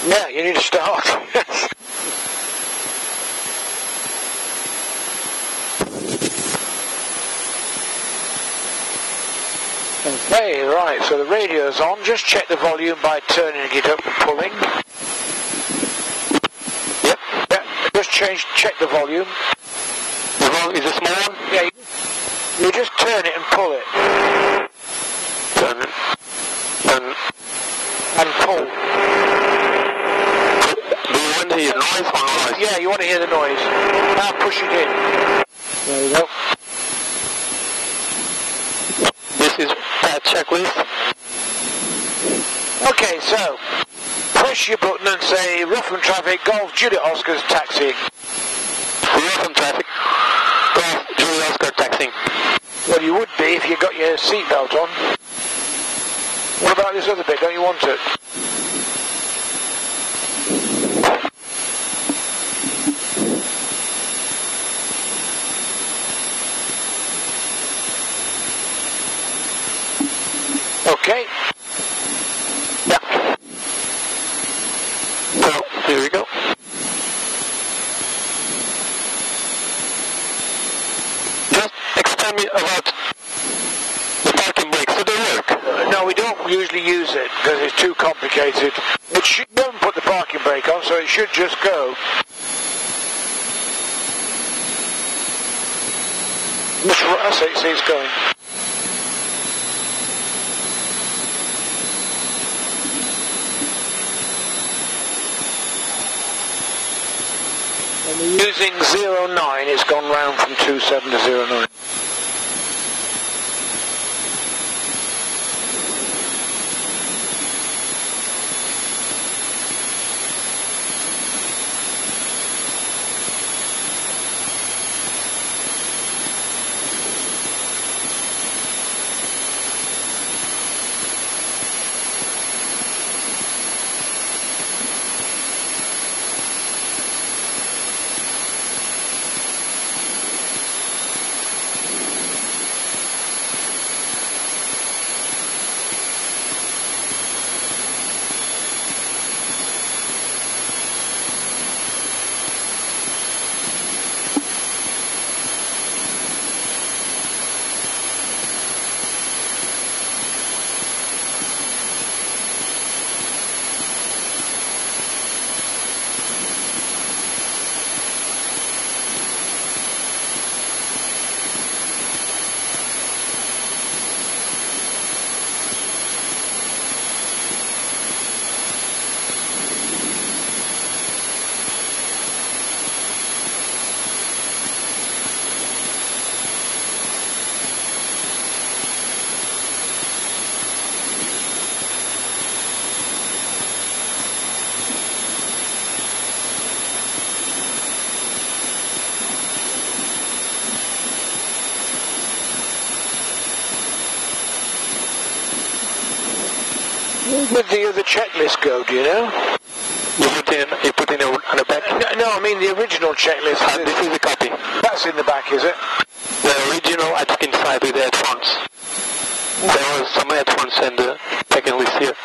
Yeah, you need to start. Okay, right, so the radio's on. Just check the volume by turning it up and pulling. Yep. Just check the volume. The volume is a small one? Yeah, you just turn it and pull it. Turn it. And pull. Do you want to hear noise or noise? Yeah, you want to hear the noise. Now push it in. There you go. This is that checklist. Okay, so push your button and say Rougham traffic, Golf Juliet Oscar's taxiing. Rougham traffic, Golf Juliet Oscar taxiing. Well, you would be if you got your seatbelt on. What about this other bit? Don't you want it? Okay. Yeah. So, here we go. Just explain me about the parking brakes. Do they work? No, we don't usually use it because it's too complicated. You don't put the parking brake on, so it should just go. That's it, see it's going. And we're using 09, it's gone round from 27 to 09. Where did the other checklist go, do you know? You put in on the back? No, I mean the original checklist. This is the copy. That's in the back, is it? The original I took inside with the headphones. There was some headphones and the checklist here.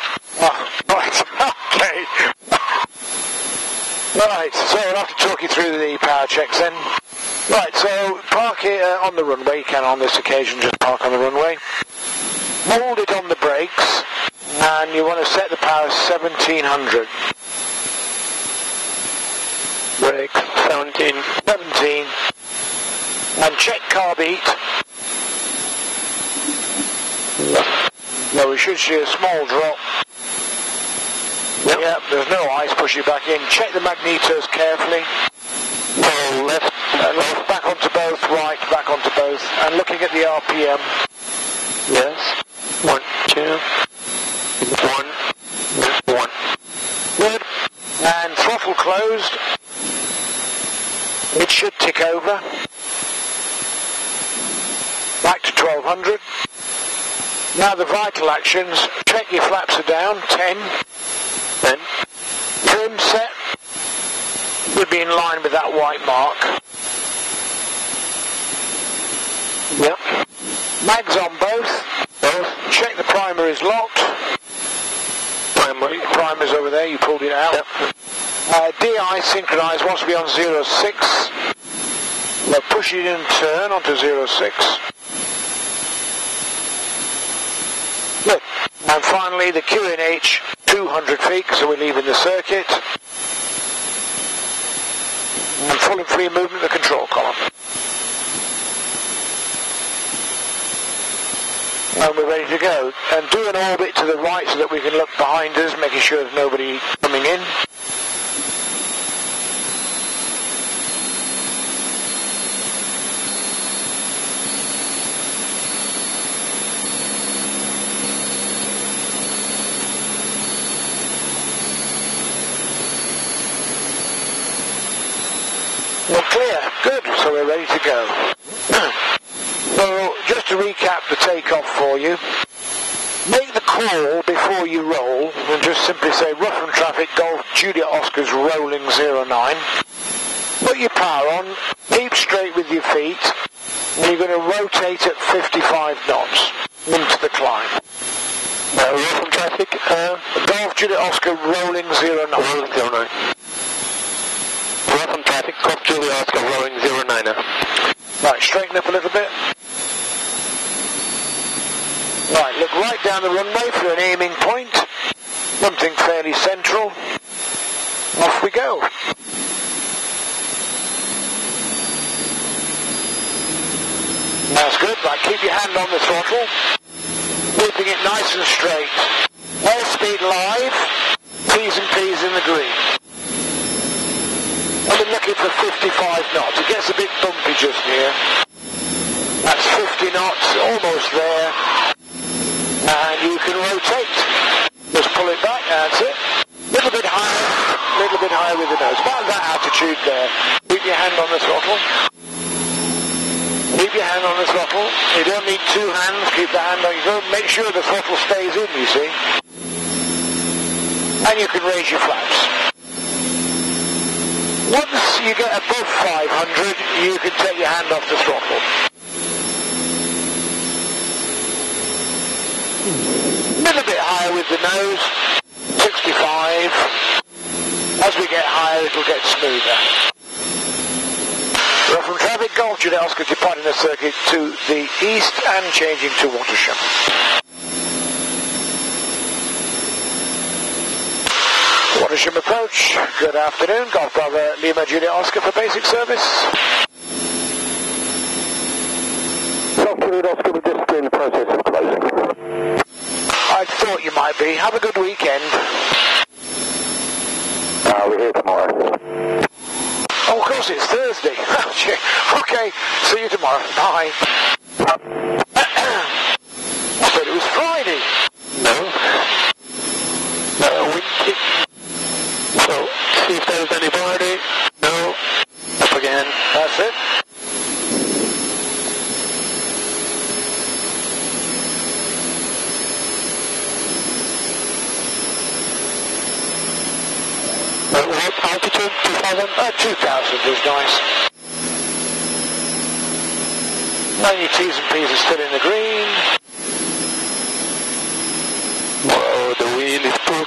Oh, right. Okay. Right, so I'll have to talk you through the power checks then. Right, so park it on the runway. You can on this occasion just park on the runway. Hold it on the brakes. And you want to set the power 1700. Brakes, 17. And check carb heat. No, we should see a small drop. Yep, there's no ice, push it back in. Check the magnetos carefully. So left, back onto both, right, back onto both. And looking at the RPM. Yes. 1, 2. 1. Good. And throttle closed. It should tick over. Back to 1200. Now the vital actions. Check your flaps are down. 10. Then. Trim set. Would be in line with that white mark. Yep. Mags on both. Check the primer is locked. Primer The primer's over there, you pulled it out. Yep. DI synchronized wants to be on 06. We'll push it in turn onto 06. Good. And finally the QNH 200 feet, so we're leaving the circuit. And full and free movement of the control column. And we're ready to go. And do an orbit to the right so that we can look behind us, making sure there's nobody coming in. We're clear. Good. So we're ready to go. So just to recap the takeoff for you, make the call before you roll and just simply say Rougham traffic, Golf, Juliet Oscar's rolling 09. Put your power on, keep straight with your feet, and you're going to rotate at 55 knots into the climb. Rougham traffic, Golf, Juliet Oscar rolling 09. rolling 09. Rougham traffic, Golf, Juliet Oscar rolling 09. Right, straighten up a little bit. Right, look right down the runway for an aiming point. Something fairly central. Off we go. That's good. Right, keep your hand on the throttle. Keeping it nice and straight. Airspeed live. T's and P's in the green. I've been looking for 55 knots. It gets a bit bumpy just here. That's 50 knots, almost there. And you can rotate. Just pull it back, that's it. Little bit higher with the nose. About that altitude there. Keep your hand on the throttle. Keep your hand on the throttle. You don't need two hands, keep the hand on. You don't make sure the throttle stays in, you see. And you can raise your flaps. Once you get above 500, you can take your hand off the throttle. A little bit higher with the nose, 65. As we get higher, it'll get smoother. Rougham traffic, Golf, Juliet Oscar departing the circuit to the east and changing to Watersham. Watersham approach, good afternoon, Golf Bravo Lima Juliet Oscar for basic service. Golf Juliet Oscar, we're just in the process of closing. I thought you might be. Have a good weekend. We're here tomorrow. Oh, of course, it's Thursday. Okay, see you tomorrow. Bye. I thought it was Friday. No, so, see if there's anybody. No. Up again. That's it. What altitude? 2,000? 2,000 is nice. Now your T's and P's are still in the green. Whoa, the wind is poor.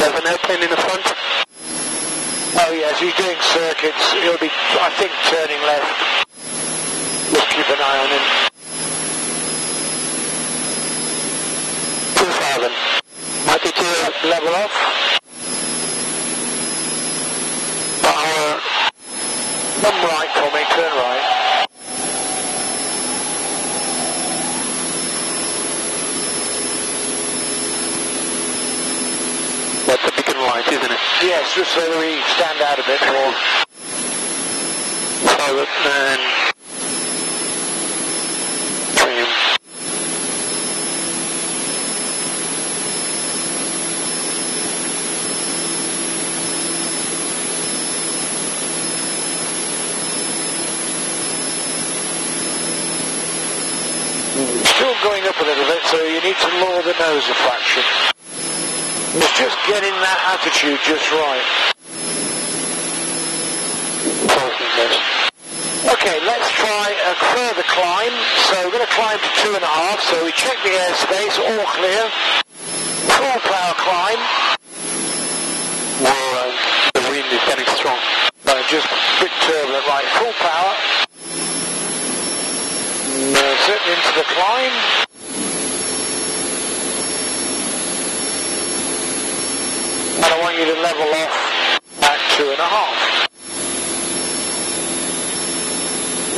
There's an airplane in the front. Oh yes, he's doing circuits. He'll be, I think, turning left. Just keep an eye on him. 2,000. Altitude. Level off. Power. Come right for me, turn right. That's a beacon light, isn't it? Yes, just so that we stand out a bit more. target and trim. Still going up a little bit, so you need to lower the nose a fraction. It's just getting that attitude just right. Okay, let's try a further climb. So we're going to climb to 2.5. So we check the airspace, all clear. Full power climb. Well, the wind is getting strong. Just a bit turbulent, right? Full power. Certainly into the climb. And I want you to level off at 2.5.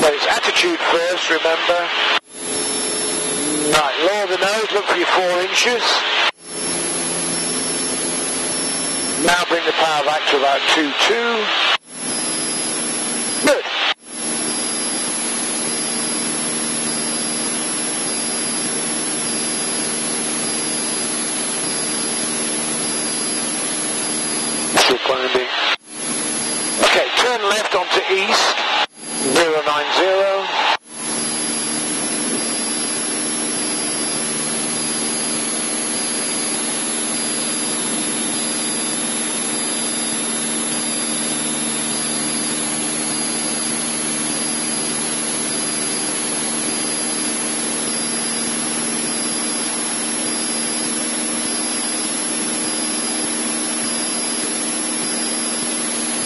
Well, it's attitude first, remember. Right, lower the nose, look for your 4 inches. Now bring the power back to about 2.2. Good. Still climbing. Okay, turn left onto east. 090.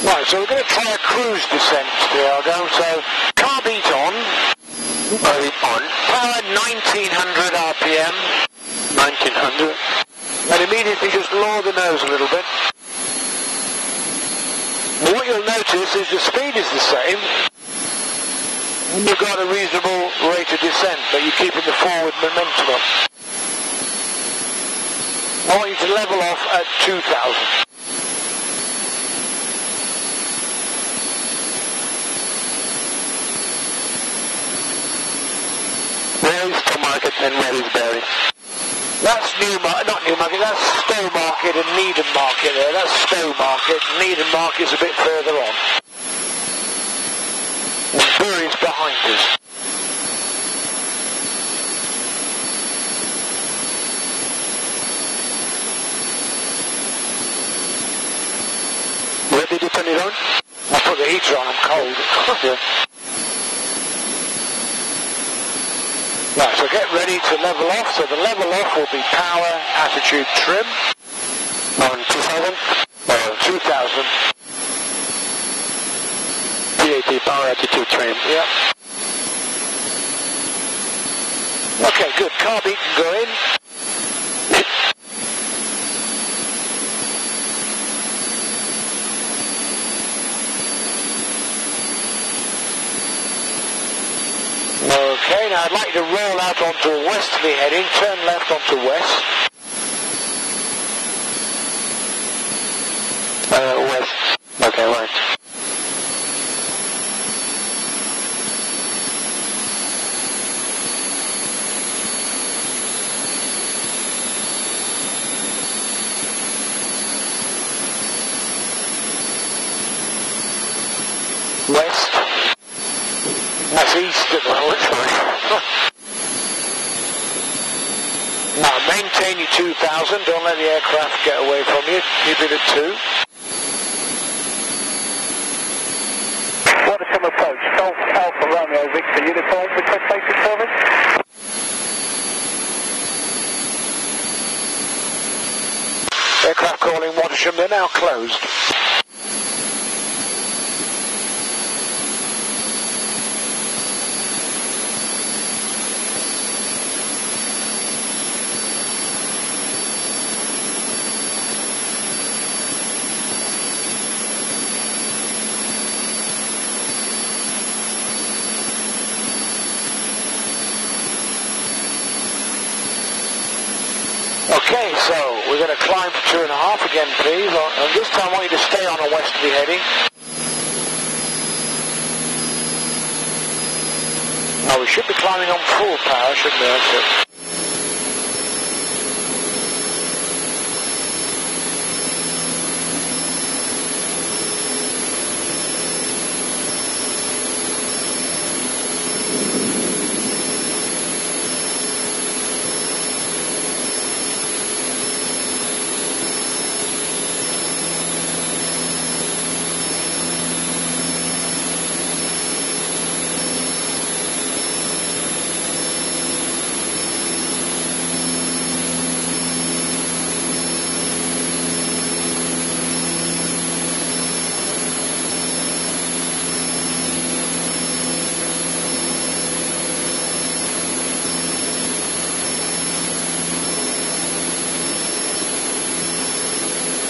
Right, so we're going to try a cruise descent, Tiago. So, car beat on. Power 1900 RPM. 1900. And immediately just lower the nose a little bit. And what you'll notice is the speed is the same. And you've got a reasonable rate of descent, but you're keeping the forward momentum up. I want you to level off at 2000. Where is Market and where is Barry? That's not Newmarket, that's Stowe Market and Needham Market there. That's Stowe Market. Needham Market's a bit further on. And Bury's behind us. Where did you turn it on? I put the heater on, I'm cold. Yeah. Right, so get ready to level off. So the level off will be power, attitude, trim. On 2000? 2000. PAT, power, attitude, trim. Yep. Okay, good. Car beat can go in. Okay, now I'd like you to roll out onto a westerly heading, turn left onto west. West. Okay, right. West. That's east at the moment. Now maintain your 2000, don't let the aircraft get away from you. Keep it at 2. Watersham approach, Golf Alpha Romeo Victor Uniform, request basic service. Aircraft calling Watersham, they're now closed. Okay, so we're going to climb to 2.5 again, please. And this time I want you to stay on a westerly heading. Oh, we should be climbing on full power, shouldn't we? That's it.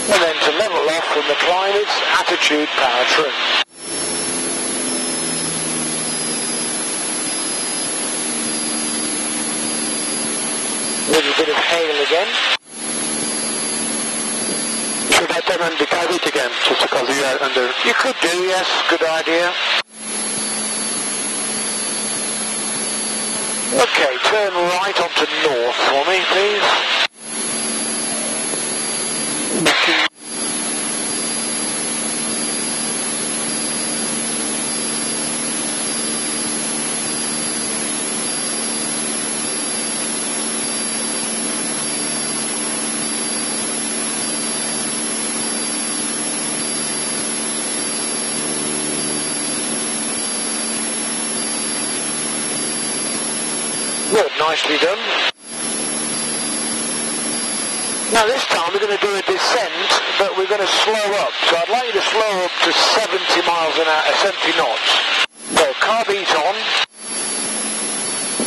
And then to level off from the climb, it's attitude power trim. A little bit of hail again. Should I turn on the car heat again, just because you are under? You could do, yes, good idea. Okay, turn right onto north for me, please. Good, nicely done. Now this time we're going to do a descent, but we're going to slow up. So I'd like you to slow up to 70 miles an hour, 70 knots. So carb heat on,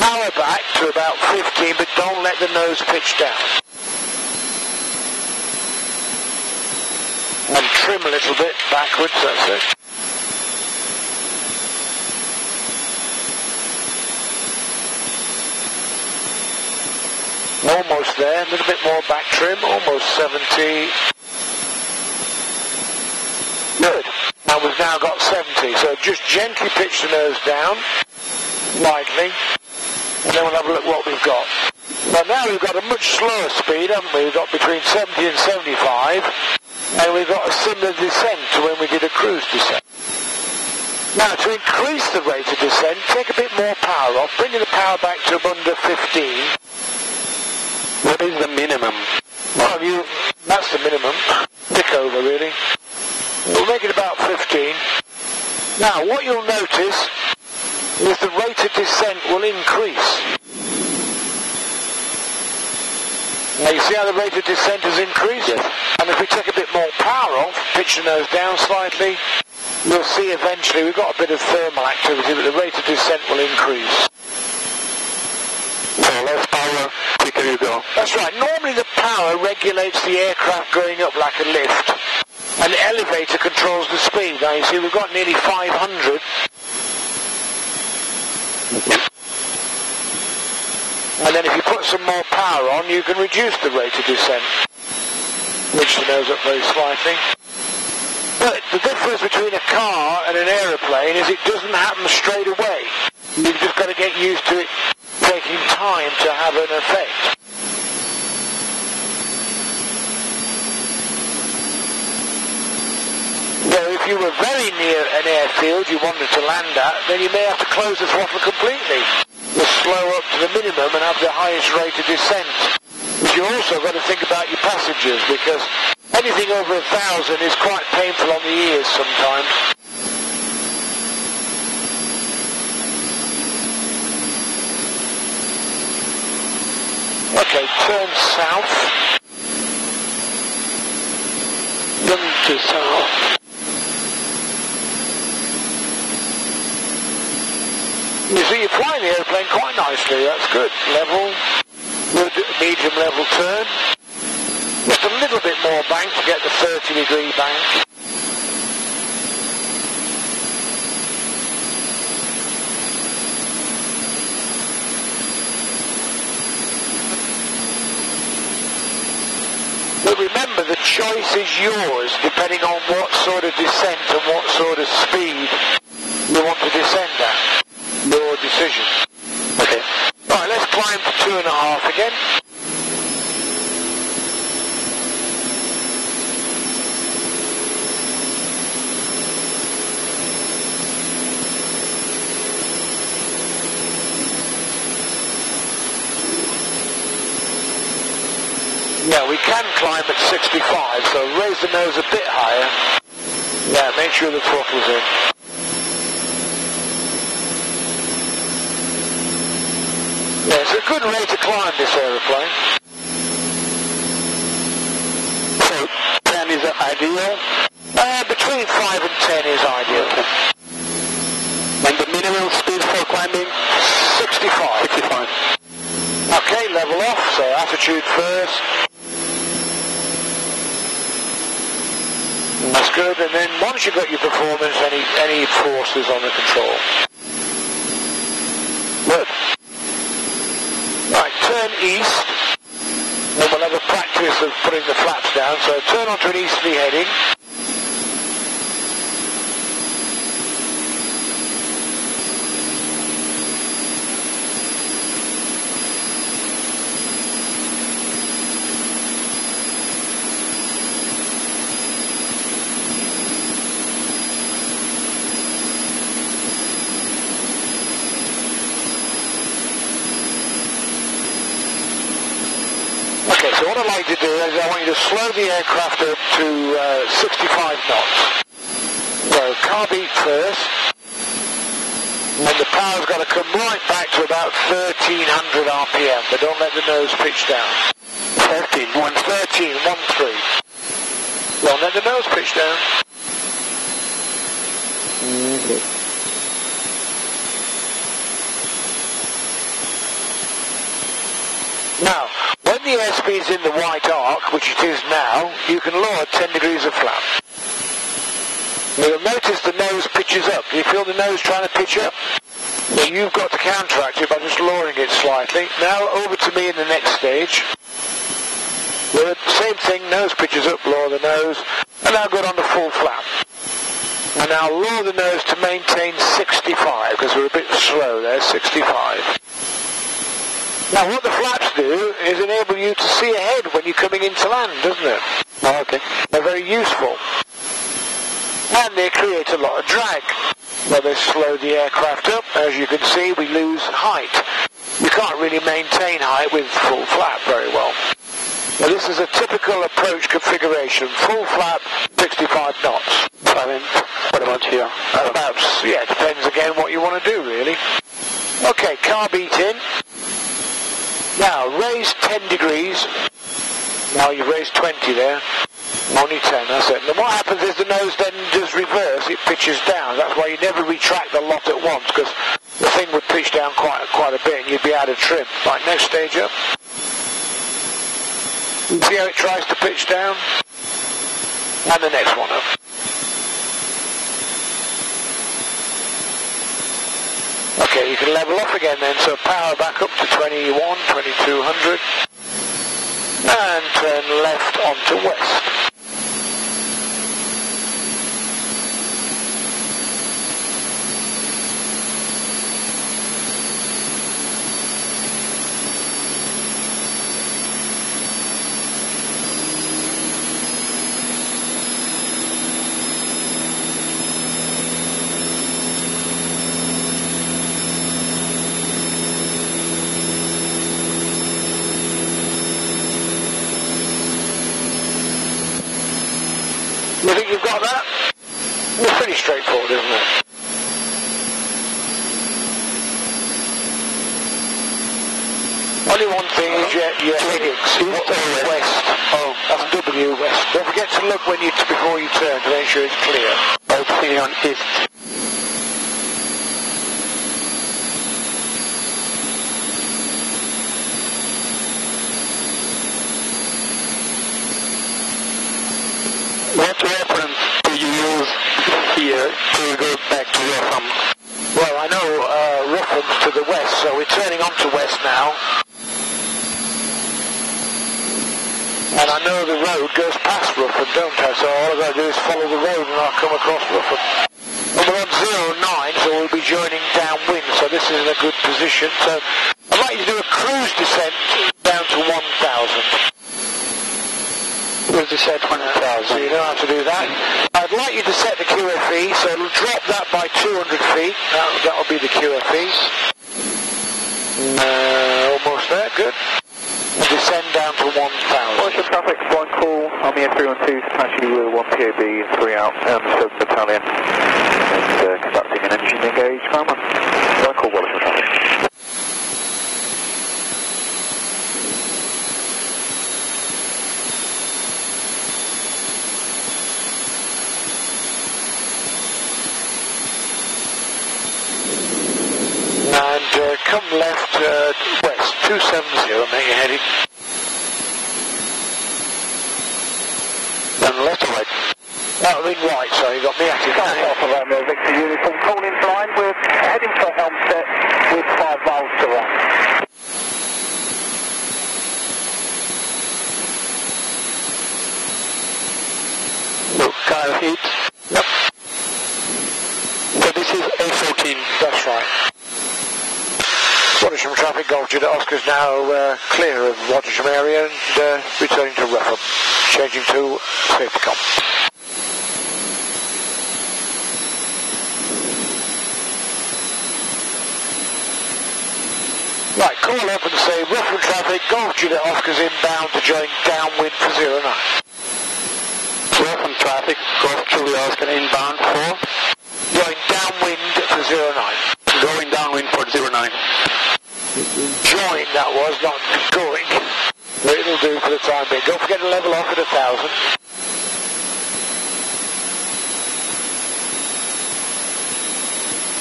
power back to about 15, but don't let the nose pitch down. And trim a little bit backwards, that's it. Almost there, a little bit more back trim, almost 70. Good. And we've now got 70, so just gently pitch the nose down, lightly, and then we'll have a look what we've got. But now we've got a much slower speed, haven't we? We've got between 70 and 75, and we've got a similar descent to when we did a cruise descent. Now, to increase the rate of descent, take a bit more power off, bringing the power back to under 15. What is the minimum? Well, that's the minimum. Tick over, really. We'll make it about 15. Now, what you'll notice is the rate of descent will increase. Now, you see how the rate of descent has increased? Yes. And if we take a bit more power off, pitch the nose down slightly, you'll see eventually we've got a bit of thermal activity, but the rate of descent will increase. So less power, quicker you go. That's right. Normally the power regulates the aircraft going up like a lift, and the elevator controls the speed. Now you see we've got nearly 500. And then if you put some more power on, you can reduce the rate of descent. Pitch the nose up very slightly. But the difference between a car and an aeroplane is it doesn't happen straight away. You've just got to get used to it taking time to have an effect. So if you were very near an airfield you wanted to land at, then you may have to close the throttle completely. Just slow up to the minimum and have the highest rate of descent. But you also got to think about your passengers, because anything over 1,000 is quite painful on the ears sometimes. Okay, turn south. Turn to south. You see, you're flying the airplane quite nicely. That's good. Level, good medium level turn. Just a little bit more bank to get the 30-degree bank. But remember, the choice is yours, depending on what sort of descent and what sort of speed you want to descend at. Your decision. again. Yeah, we can climb at 65, so raise the nose a bit higher. Yeah, make sure the throttle's in. Yeah, it's a good rate to climb this aeroplane. So 10 is ideal? Between 5 and 10 is ideal. And the minimum speed for climbing? 65. 65. Okay, level off, so attitude first. That's good, and then once you've got your performance, any forces on the control. Good. Right, turn east, and we'll have a practice of putting the flaps down, so turn onto an easterly heading. Okay, so what I'd like to do is I want you to slow the aircraft up to 65 knots. So carbeat first, and the power's got to come right back to about 1300 RPM, but don't let the nose pitch down. 13, 1, 13, 1, 3. Don't let the nose pitch down. Okay. Now, when the airspeed's in the white arc, which it is now, you can lower 10 degrees of flap. You'll notice the nose pitches up. Do you feel the nose trying to pitch up? Well, you've got to counteract it by just lowering it slightly. Now, over to me in the next stage. Well, same thing, nose pitches up, lower the nose, and now go on to full flap. And now lower the nose to maintain 65, because we're a bit slow there, 65. Now what the flaps do is enable you to see ahead when you're coming into land, doesn't it? Oh, okay. They're very useful. And they create a lot of drag. Well, they slow the aircraft up. As you can see, we lose height. You can't really maintain height with full flap very well. Now this is a typical approach configuration. Full flap, 65 knots. What about here? About, yeah, it depends again what you want to do really. Okay, carbeat in. Now, raise 10 degrees. Now you've raised 20 there. Only 10, that's it. And what happens is the nose then does reverse, it pitches down. That's why you never retract the lot at once, because the thing would pitch down quite a bit and you'd be out of trim. Right, next stage up. See how it tries to pitch down? And the next one up. Okay, you can level off again then, so power back up to 21, 2200, and turn left onto west. You think you've got that? It's pretty straightforward, isn't it? Only one thing is your headings. West. Oh, that's W west. Don't forget to look before you turn to make sure it's clear. Okay, on east. What reference do you use here to go back to Rougham? Well, I know Rougham's to the west, so we're turning on to west now. And I know the road goes past Rougham, don't I? So all I've got to do is follow the road and I'll come across Rougham. And we're on 09, so we'll be joining downwind, so this is in a good position. So I'd like you to do a cruise descent to set 20,000. So you don't have to do that. I'd like you to set the QFE, so it'll drop that by 200 feet. That'll be the QFE. Almost there, good. And descend down to 1,000. Voice traffic, one call on the F312, Apache with 1 POB, 3 out, 7 battalion. And conducting an engine engage, Farmer. One call, Wallace traffic. And come left west, 270, make your heading. And left or right? That'll be right, so you got me active. Alpha Romeo Victor uniform, calling blind, we're heading for Helmstead with 5 miles to run. Look, Kyle heat. Yep. So this is A14. That's right. Watersham traffic, Golf Juliet Oscar's now clear of Watersham area and returning to Rougham, changing to safety com. Right, call up and say Rougham traffic, Golf Juliet Oscar's inbound to join downwind for 09. Rougham traffic, Golf Juliet Oscar inbound for? Going downwind for 09. Going downwind for 09. Join, that was, not going. But it'll do for the time being. Don't forget to level off at 1,000.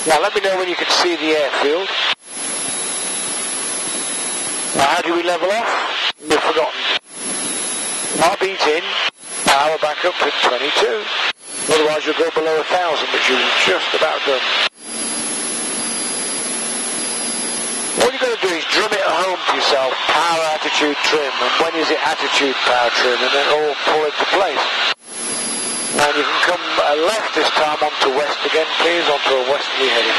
Now let me know when you can see the airfield. Now how do we level off? We've forgotten. RB's in. Power back up to 22. Otherwise you'll go below 1,000, which you've just about done. All you've got to do is drum it at home to yourself, power, attitude, trim, and when is it attitude, power, trim, and then all fall into place. And you can come left this time onto west again, please, onto a westerly heading.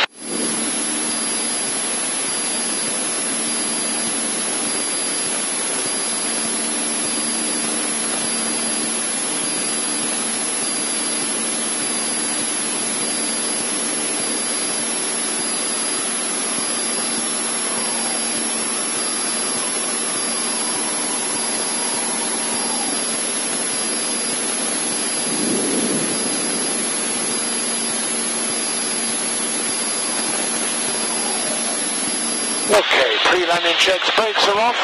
Okay, pre-landing checks, brakes are off.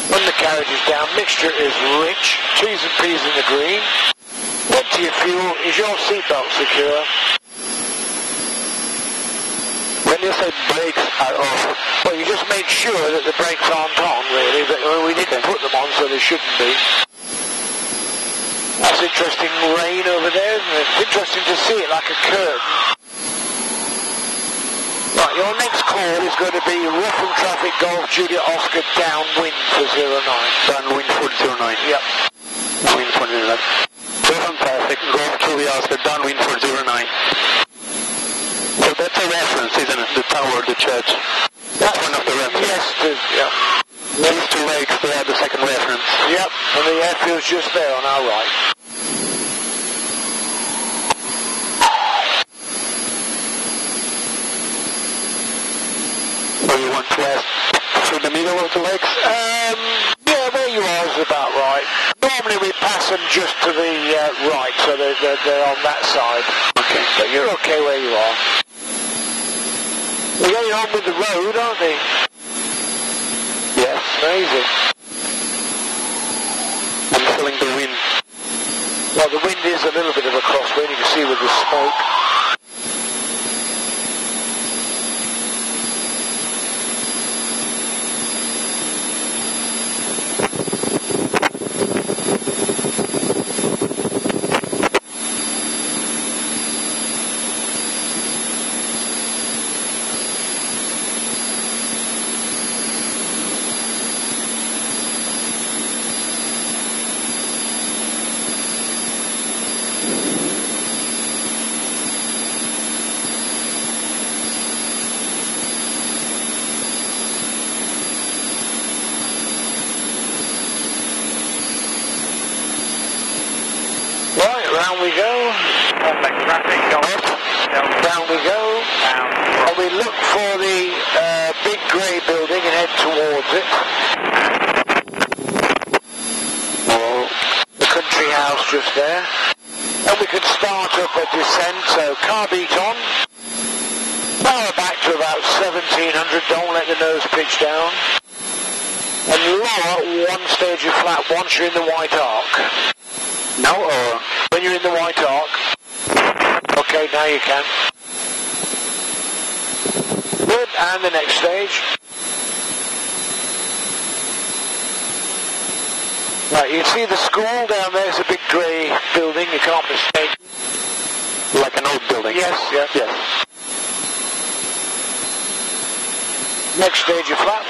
When the carriage is down, mixture is rich. T's and P's in the green. Empty your fuel. Is your seatbelt secure? When you say brakes are off, Well, you just made sure that the brakes aren't on, really. But we didn't put them on, so they shouldn't be. That's interesting rain over there, isn't it? It's interesting to see it like a curtain. Right, your next call is going to be Rougham traffic, Golf Juliet Oscar downwind for 09. downwind for 09. Yep. Downwind for 09. Rougham traffic, Golf Juliet Oscar, downwind for 09. So that's a reference, isn't it? The tower, the church. That's one of the references. Yes, yeah. These two lakes, they are the second reference. Yep, and the airfield's just there on our right. So you want west through the middle of the lakes? Yeah, where you are is about right. Normally we pass them just to the right, so they're on that side. Okay. But you're okay where you are. They're getting on with the road, aren't they? Yes. Amazing. I'm feeling the wind. Well, the wind is a little bit of a crosswind, you can see with the smoke. down we go. Perfect traffic, Down we go. And we look for the big grey building and head towards it. The country house just there. And we can start up a descent, so car beat on. Power back to about 1700, don't let the nose pitch down. And lower one stage of flat once you're in the white arc. Now or? When you're in the white arc. Okay, now you can. Good, and the next stage. Right, you can see the school down there. It's a big grey building, you can't mistake. Like an old building? Yes, yeah. Yes. Next stage of flat.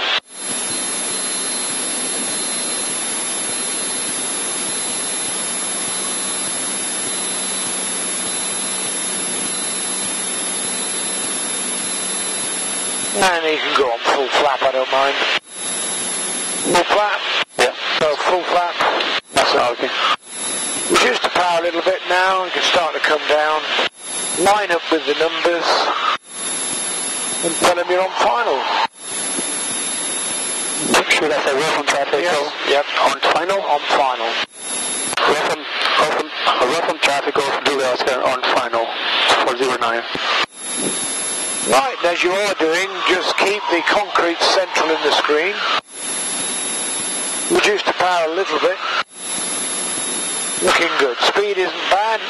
And you can go on full flap, I don't mind. Full flap? Yeah. So full flap. That's okay. Reduce the power a little bit now, you can start to come down. Line up with the numbers. And tell them you're on final. Should I say Rougham traffic? Yes. Yep. On final? On final. Rougham traffic of Julia Oscar on final 409. Right, and as you are doing, just keep the concrete central in the screen. Reduce the power a little bit. Looking good. Speed isn't bad.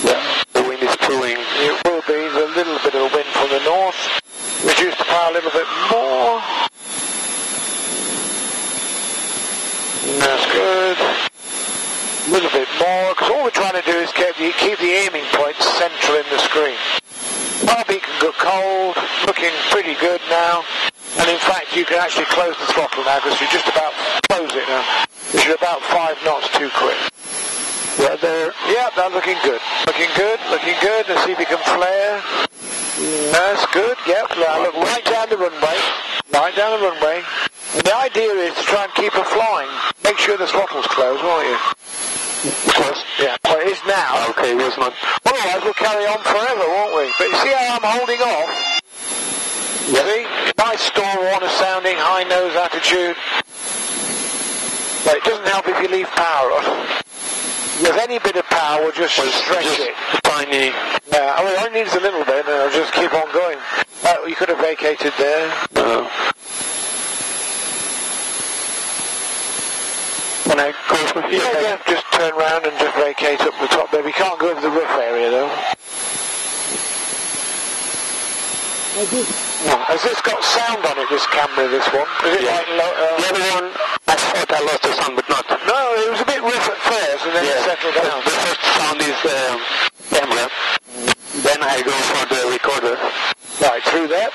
Yeah, the wind is pulling. It will be. There's a little bit of wind from the north. Reduce the power a little bit more. That's good. A little bit more, because all we're trying to do is keep the aiming point central in the screen. Barbie can go cold, looking pretty good now. And in fact, you can actually close the throttle now, because you just about close it now. Because you're about 5 knots too quick. Weather. Yeah, that's looking good. Looking good, looking good. Let's see if you can flare. That's good, yep. Now look right down the runway. Right down the runway. And the idea is to try and keep her flying. Make sure the throttle's closed, won't you? Of course. Yeah. Well, it is now. Okay, it was not. Otherwise we'll carry on forever, won't we? But you see how I'm holding off? Yes. See? Nice storm warner sounding, high nose attitude. But it doesn't help if you leave power on. Because any bit of power will just stretch it. Tiny. Yeah, I mean, all it needs a little bit, and it'll just keep on going. You could have vacated there. No. When I go from here, Yeah, just turn around and just vacate up the top there. We can't go over the rough area, though. Has this got sound on it, this camera, this one? Is it like the other one, I thought I lost the sound, but not. No, it was a bit rough at first, and then it settled down. The first sound is camera. Then I go for the recorder. Right, through there.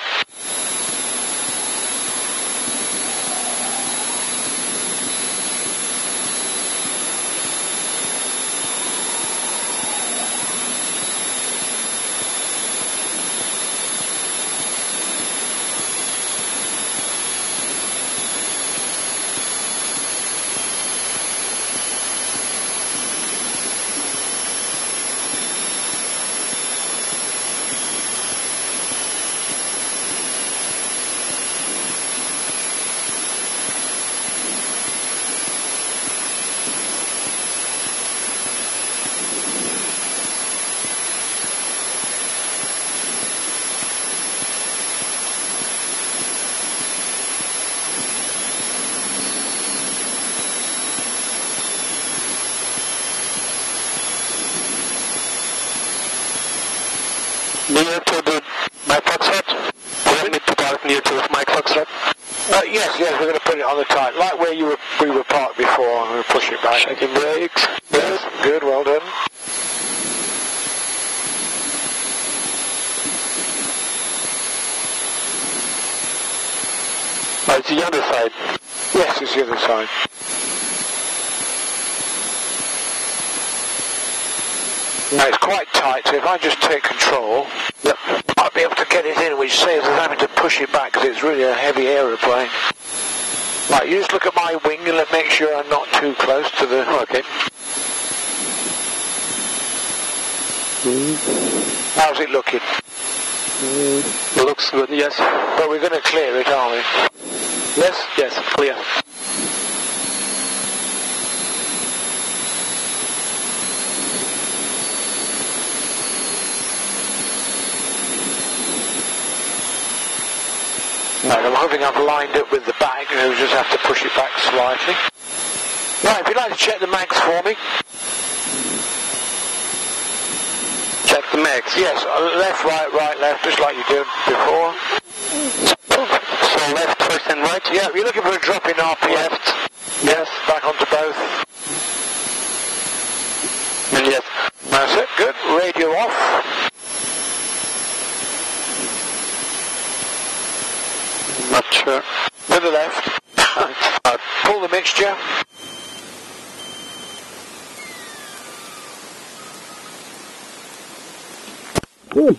Near to my Foxtrot? Do you need to park near to my Foxtrot? Yes, we're going to put it on the tight. Like where we were parked before, I'm going to push it back. Checking brakes. Yes, good, well done. Oh, it's the other side. Yes, it's the other side. Now it's quite tight, so if I just take control, I'll be able to get it in, which saves us having to push it back because it's really a heavy aeroplane. Right, you just look at my wing and make sure I'm not too close to the... Okay. How's it looking? It looks good, yes. But we're going to clear it, aren't we? Yes? Yes, clear. Right, I'm hoping I've lined up with the bag, and we'll just have to push it back slightly. Right, if you'd like to check the mags for me. Check the mags. Yes, left, right, left, just like you did before. So left first and right? Yeah, you're looking for a drop in RPM. Left. Yes, back onto both. And yes. That's it, good. Radio off. Not sure. To the left. Pull the mixture. Good.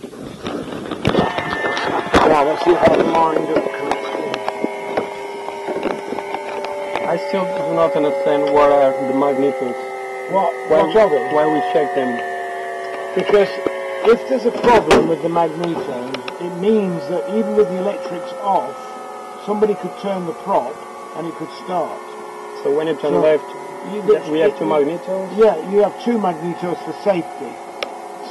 Now let's see if I've lined up correctly. I still do not understand what are the magnetos. Why we check them? Because if there's a problem with the magnetos, it means that even with the electrics off, somebody could turn the prop and it could start. So when you turn left, we have two magnetos? Yeah, you have two magnetos for safety.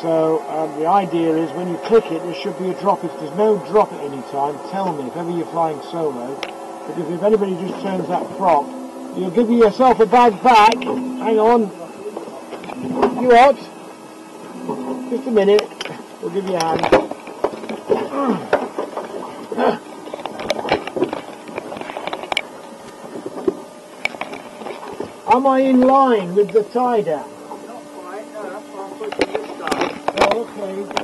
So the idea is when you click it, there should be a drop. If there's no drop at any time, tell me, if ever you're flying solo, because if anybody just turns that prop, you'll give yourself a bag back. Hang on. You what? Just a minute. We'll give you a hand. Am I in line with the tie down? Not quite, no, that's why I'm pushing this side. Oh, okay.